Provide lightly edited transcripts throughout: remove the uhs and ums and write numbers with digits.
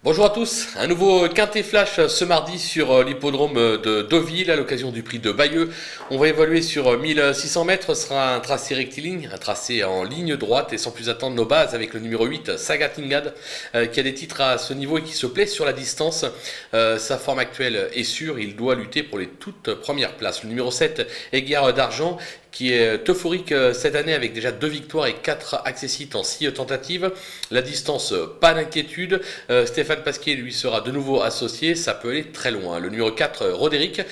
Bonjour à tous, un nouveau quintet flash ce mardi sur l'hippodrome de Deauville à l'occasion du prix de Bayeux. On va évoluer sur 1600 mètres, ce sera un tracé rectiligne, un tracé en ligne droite et sans plus attendre nos bases avec le numéro 8, Sagatingad, qui a des titres à ce niveau et qui se plaît sur la distance. Sa forme actuelle est sûre, il doit lutter pour les toutes premières places. Le numéro 7, Aiguière d'Argent, qui est euphorique cette année avec déjà 2 victoires et 4 accessites en 6 tentatives. La distance, pas d'inquiétude. Stéphane Pasquier lui sera de nouveau associé, ça peut aller très loin. Le numéro 4, Roderick,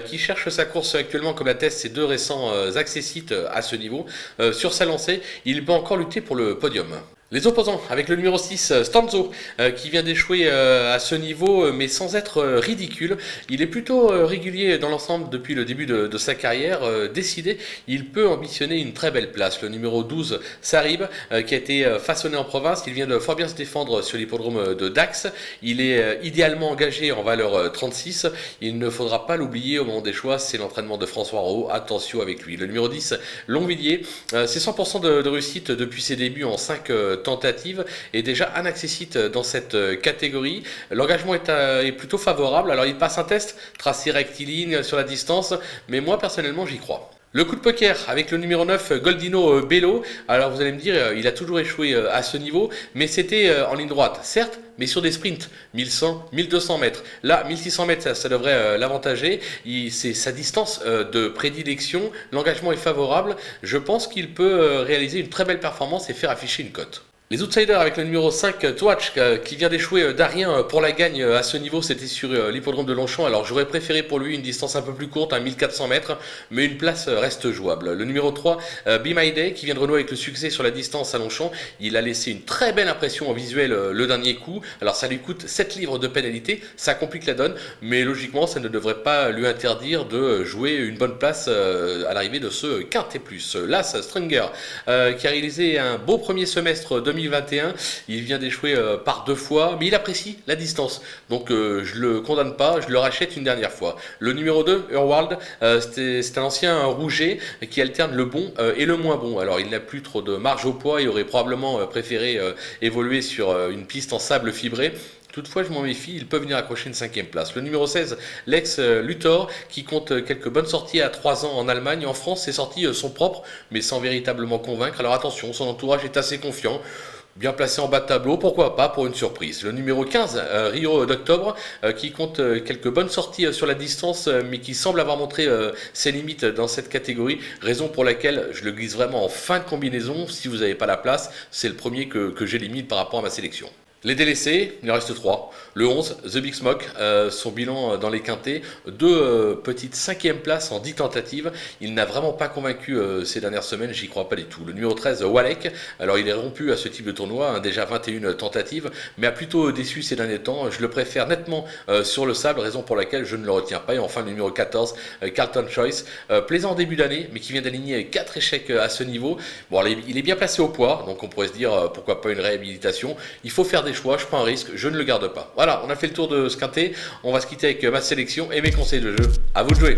qui cherche sa course actuellement comme l'attestent ses 2 récents accessites à ce niveau. Sur sa lancée, il peut encore lutter pour le podium. Les opposants, avec le numéro 6, Stanzo, qui vient d'échouer à ce niveau, mais sans être ridicule. Il est plutôt régulier dans l'ensemble depuis le début de sa carrière. Décidé, il peut ambitionner une très belle place. Le numéro 12, Sarib, qui a été façonné en province, il vient de fort bien se défendre sur l'hippodrome de Dax. Il est idéalement engagé en valeur 36. Il ne faudra pas l'oublier au moment des choix, c'est l'entraînement de François Rowe. Attention avec lui. Le numéro 10, Longvilliers, c'est 100% de réussite depuis ses débuts en 5 tentative et déjà un accessite dans cette catégorie. L'engagement est plutôt favorable. Alors il passe un test, tracé rectiligne sur la distance, mais moi personnellement j'y crois. Le coup de poker avec le numéro 9, Goldino Bello. Alors vous allez me dire, il a toujours échoué à ce niveau, mais c'était en ligne droite, certes, mais sur des sprints, 1100, 1200 mètres. Là, 1600 mètres, ça devrait l'avantager. C'est sa distance de prédilection, l'engagement est favorable. Je pense qu'il peut réaliser une très belle performance et faire afficher une cote. Les outsiders avec le numéro 5, Touach, qui vient d'échouer d'Arien pour la gagne à ce niveau, c'était sur l'hippodrome de Longchamp. Alors j'aurais préféré pour lui une distance un peu plus courte, 1400 mètres, mais une place reste jouable. Le numéro 3, Be My Day, qui vient de renouer avec le succès sur la distance à Longchamp, il a laissé une très belle impression en visuel le dernier coup. Alors ça lui coûte 7 livres de pénalité, ça complique la donne, mais logiquement ça ne devrait pas lui interdire de jouer une bonne place à l'arrivée de ce quintet plus. L'As Stringer, qui a réalisé un beau premier semestre 2021, il vient d'échouer par 2 fois, mais il apprécie la distance. Donc je le condamne pas, je le rachète une dernière fois. Le numéro 2, Urwald, c'est un ancien rouget qui alterne le bon et le moins bon. Alors il n'a plus trop de marge au poids, il aurait probablement préféré évoluer sur une piste en sable fibré. Toutefois, je m'en méfie, il peut venir accrocher une 5e place. Le numéro 16, Lex Luthor, qui compte quelques bonnes sorties à 3 ans en Allemagne. En France, ses sorties sont propres, mais sans véritablement convaincre. Alors attention, son entourage est assez confiant. Bien placé en bas de tableau, pourquoi pas pour une surprise. Le numéro 15, Rio d'Octobre, qui compte quelques bonnes sorties sur la distance, mais qui semble avoir montré ses limites dans cette catégorie, raison pour laquelle je le glisse vraiment en fin de combinaison. Si vous n'avez pas la place, c'est le premier que j'élimine par rapport à ma sélection. Les délaissés, il en reste 3. Le 11, The Big Smoke, son bilan dans les quintés, 2 petites 5e places en 10 tentatives. Il n'a vraiment pas convaincu ces dernières semaines, j'y crois pas du tout. Le numéro 13, Walek, alors il est rompu à ce type de tournoi, déjà 21 tentatives, mais a plutôt déçu ces derniers temps. Je le préfère nettement sur le sable, raison pour laquelle je ne le retiens pas. Et enfin le numéro 14, Carlton Choice, plaisant en début d'année, mais qui vient d'aligner 4 échecs à ce niveau. Bon, il est bien placé au poids, donc on pourrait se dire pourquoi pas une réhabilitation. Il faut faire des choix, je prends un risque, je ne le garde pas. Voilà, on a fait le tour de ce quintet, on va se quitter avec ma sélection et mes conseils de jeu. À vous de jouer.